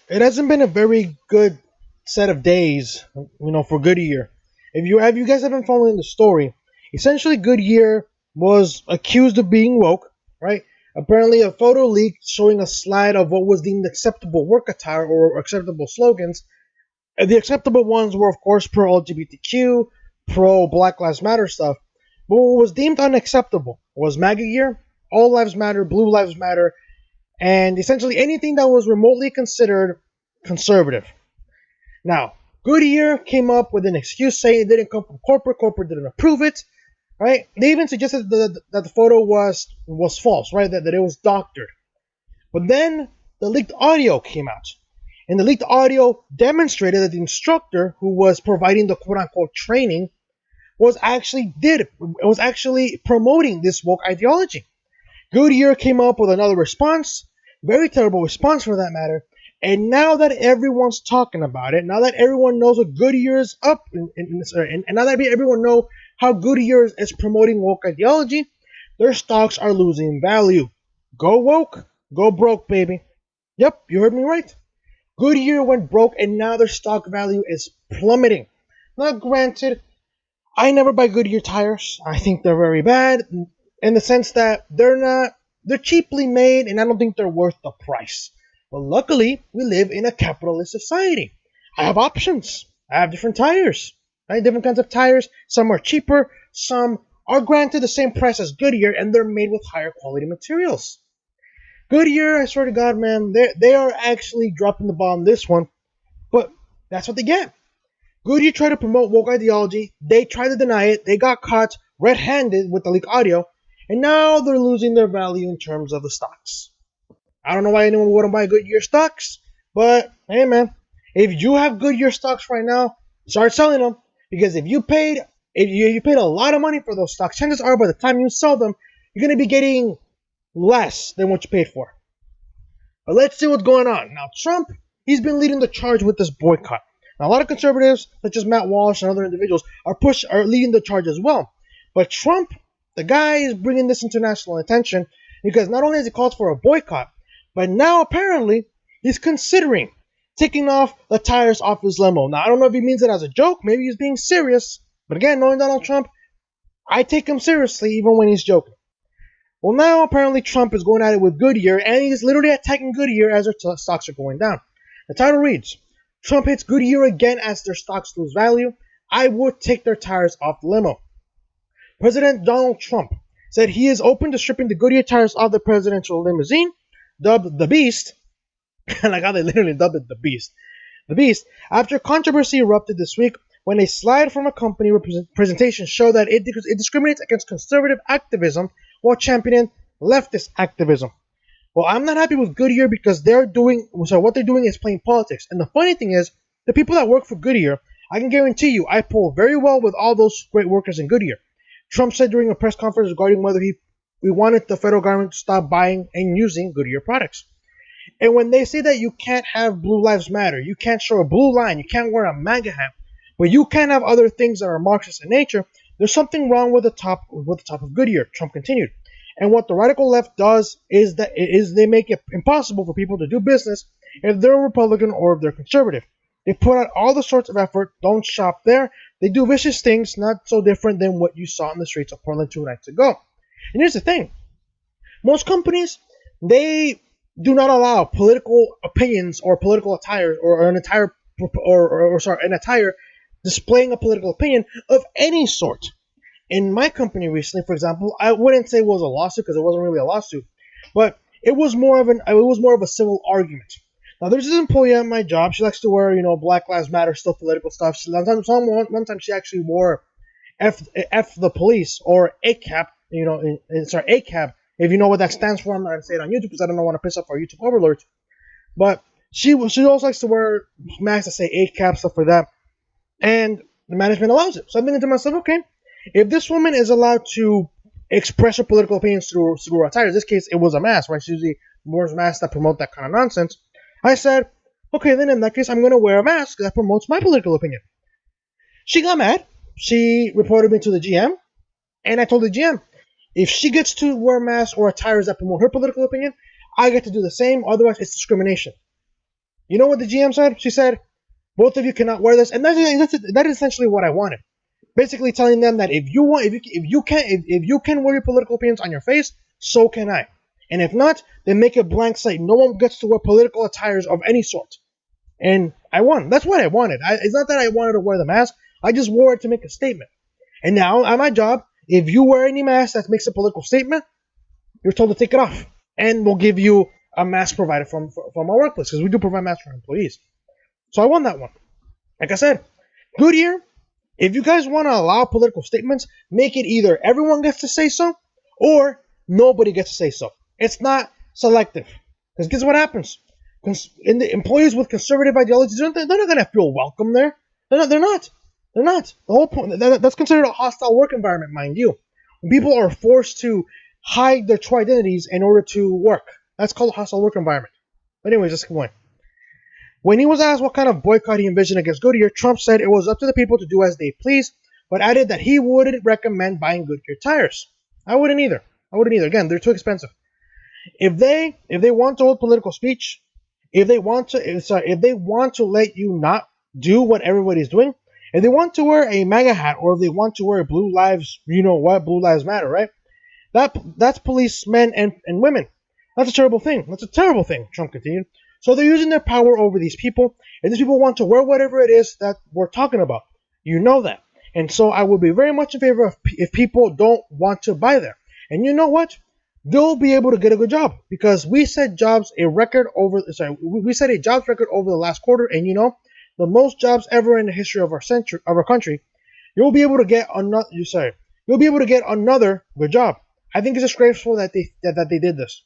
It hasn't been a very good set of days, for Goodyear. If you guys have been following the story, essentially Goodyear was accused of being woke, right? Apparently, a photo leaked showing a slide of what was deemed acceptable work attire or acceptable slogans. And the acceptable ones were, of course, pro LGBTQ, pro Black Lives Matter stuff. But what was deemed unacceptable was MAGA gear, All Lives Matter, Blue Lives Matter, and essentially anything that was remotely considered conservative. Now, Goodyear came up with an excuse saying it didn't come from corporate. Corporate didn't approve it, right? They even suggested that the photo was false, right? That it was doctored. But then the leaked audio came out. And the leaked audio demonstrated that the instructor who was providing the quote unquote training was actually promoting this woke ideology. Goodyear came up with another response, very terrible response for that matter. And now that everyone's talking about it, now that everyone knows what Goodyear is up, and now that everyone knows how Goodyear is promoting woke ideology, their stocks are losing value. Go woke, go broke, baby. Yep, you heard me right. Goodyear went broke, and now their stock value is plummeting. Now, granted, I never buy Goodyear tires. I think they're very bad in the sense that they're cheaply made and I don't think they're worth the price. But luckily, we live in a capitalist society. I have options. I have different tires. Right? Different kinds of tires. Some are cheaper, some are granted the same price as Goodyear and they're made with higher quality materials. Goodyear, I swear to God, man, they are actually dropping the ball on this one, but that's what they get. Goodyear tried to promote woke ideology. They tried to deny it. They got caught red-handed with the leak audio, and now they're losing their value in terms of the stocks. I don't know why anyone wouldn't buy Goodyear stocks, but hey, man, if you have Goodyear stocks right now, start selling them because if you paid a lot of money for those stocks, chances are by the time you sell them, you're going to be getting less than what you paid for. But let's see what's going on. Now, Trump, he's been leading the charge with this boycott. Now, a lot of conservatives, such as Matt Walsh and other individuals, are leading the charge as well. But Trump, the guy, is bringing this international attention because not only has he called for a boycott, but now apparently he's considering taking off the tires off his limo. Now, I don't know if he means it as a joke. Maybe he's being serious. But again, knowing Donald Trump, I take him seriously even when he's joking. Well, now apparently Trump is going at it with Goodyear, and he's literally attacking Goodyear as their stocks are going down. The title reads, Trump hits Goodyear again as their stocks lose value. I would take their tires off the limo. President Donald Trump said he is open to stripping the Goodyear tires off the presidential limousine, dubbed the Beast. I like how they literally dubbed it the Beast. The Beast, after controversy erupted this week when a slide from a company presentation showed that it discriminates against conservative activism while championing leftist activism. Well, I'm not happy with Goodyear because what they're doing is playing politics. And the funny thing is, the people that work for Goodyear, I can guarantee you, I pull very well with all those great workers in Goodyear. Trump said during a press conference regarding whether we wanted the federal government to stop buying and using Goodyear products. And when they say that you can't have Blue Lives Matter, you can't show a blue line, you can't wear a MAGA hat, but you can have other things that are Marxist in nature, there's something wrong with the top of Goodyear, Trump continued. And what the radical left does is they make it impossible for people to do business if they're a Republican or if they're conservative. They put out all the sorts of effort, don't shop there. They do vicious things, not so different than what you saw in the streets of Portland 2 nights ago. And here's the thing. Most companies, they do not allow political opinions or political attire or an attire an attire displaying a political opinion of any sort. In my company recently, for example, I wouldn't say it was a lawsuit because it wasn't really a lawsuit, but it was more of a civil argument. Now, there's this employee at my job. She likes to wear, Black Lives Matter, still political stuff. One time she actually wore F the police or ACAP, ACAP. If you know what that stands for, I'm not going to say it on YouTube because I don't want to piss off our YouTube overlords. But she also likes to wear masks that say ACAP, stuff like that. And the management allows it. So I'm thinking to myself, okay, if this woman is allowed to express her political opinions through her attire, in this case, it was a mask, right? She usually wears masks that promote that kind of nonsense. I said, okay, then in that case, I'm going to wear a mask that promotes my political opinion. She got mad. She reported me to the GM, and I told the GM, if she gets to wear masks or attires that promote her political opinion, I get to do the same. Otherwise, it's discrimination. You know what the GM said? She said, both of you cannot wear this. And that is essentially what I wanted. Basically telling them that if you can wear your political opinions on your face, so can I. And if not, then make a blank slate. No one gets to wear political attires of any sort. And I won. That's what I wanted. It's not that I wanted to wear the mask. I just wore it to make a statement. And now, at my job, if you wear any mask that makes a political statement, you're told to take it off. And we'll give you a mask provided from our workplace, because we do provide masks for our employees. So I won that one. Like I said, Goodyear, if you guys want to allow political statements, make it either everyone gets to say so or nobody gets to say so. It's not selective. Because guess what happens? In the employees with conservative ideologies, they're not going to feel welcome there. They're not. The whole point, that's considered a hostile work environment, mind you. When people are forced to hide their true identities in order to work. That's called a hostile work environment. But anyways, let's keep going. When he was asked what kind of boycott he envisioned against Goodyear, Trump said it was up to the people to do as they please, but added that he wouldn't recommend buying Goodyear tires. I wouldn't either. Again, they're too expensive. If they want to hold political speech, if they want to let you not do what everybody's doing, if they want to wear a MAGA hat, or if they want to wear Blue Lives Matter, right? That's policemen and women. That's a terrible thing. Trump continued. So they're using their power over these people, and these people want to wear whatever it is that we're talking about. You know that. And so I would be very much in favor of if people don't want to buy there. And you know what? They'll be able to get a good job, because we set a jobs record over the last quarter, and you know, the most jobs ever in the history of our country. You'll be able to get another good job. I think it's disgraceful that they did this.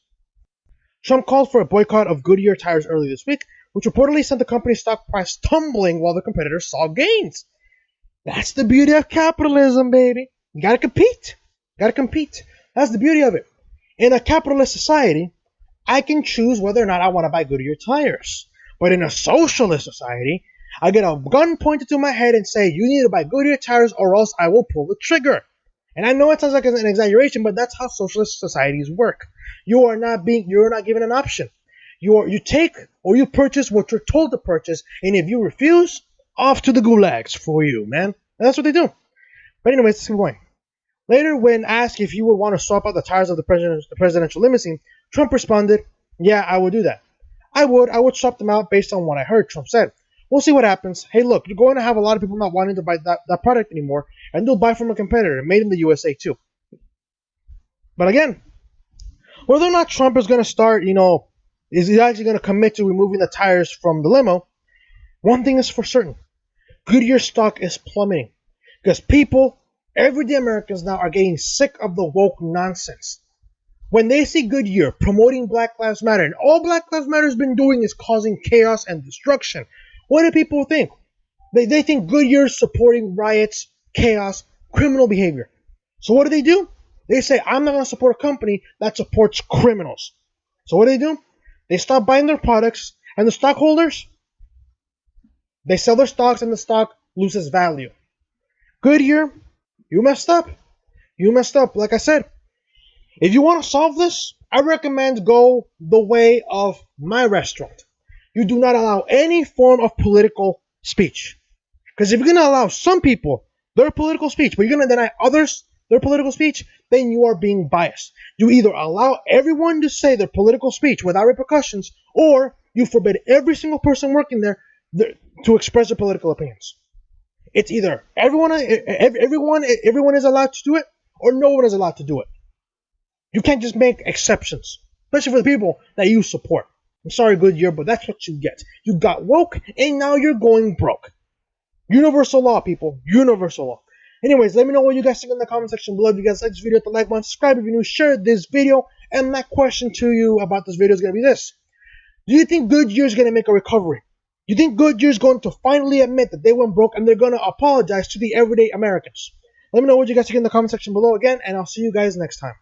Trump called for a boycott of Goodyear tires early this week, which reportedly sent the company's stock price tumbling while the competitors saw gains. That's the beauty of capitalism, baby. You gotta compete. That's the beauty of it. In a capitalist society, I can choose whether or not I want to buy Goodyear tires. But in a socialist society, I get a gun pointed to my head and say, you need to buy Goodyear tires or else I will pull the trigger. And I know it sounds like an exaggeration, but that's how socialist societies work. You're not given an option. You take or you purchase what you're told to purchase, and if you refuse, off to the gulags for you, man. And that's what they do. But anyways, let's keep going. Later, when asked if he would want to swap out the tires of the presidential limousine, Trump responded, "Yeah, I would do that. I would swap them out based on what I heard," Trump said. "We'll see what happens. Hey, look, you're going to have a lot of people not wanting to buy that product anymore, and they'll buy from a competitor, made in the USA too." But again, whether or not Trump is going to start, is he actually going to commit to removing the tires from the limo, one thing is for certain. Goodyear stock is plummeting. Because people, everyday Americans now, are getting sick of the woke nonsense. When they see Goodyear promoting Black Lives Matter, and all Black Lives Matter has been doing is causing chaos and destruction, what do people think? They think Goodyear is supporting riots, chaos, criminal behavior. So what do? They say, I'm not going to support a company that supports criminals. So what do? They stop buying their products, and the stockholders, they sell their stocks, and the stock loses value. Goodyear, you messed up. Like I said, if you want to solve this, I recommend go the way of my restaurant. You do not allow any form of political speech. Because if you're going to allow some people their political speech, but you're going to deny others their political speech, then you are being biased. You either allow everyone to say their political speech without repercussions, or you forbid every single person working there to express their political opinions. It's either everyone is allowed to do it, or no one is allowed to do it. You can't just make exceptions, especially for the people that you support. I'm sorry, Goodyear, but that's what you get. You got woke, and now you're going broke. Universal law, people. Universal law. Anyways, let me know what you guys think in the comment section below. If you guys like this video, hit the like button, subscribe if you're new, share this video. And my question to you about this video is going to be this. Do you think Goodyear is going to make a recovery? You think Goodyear is going to finally admit that they went broke and they're going to apologize to the everyday Americans? Let me know what you guys think in the comment section below again, and I'll see you guys next time.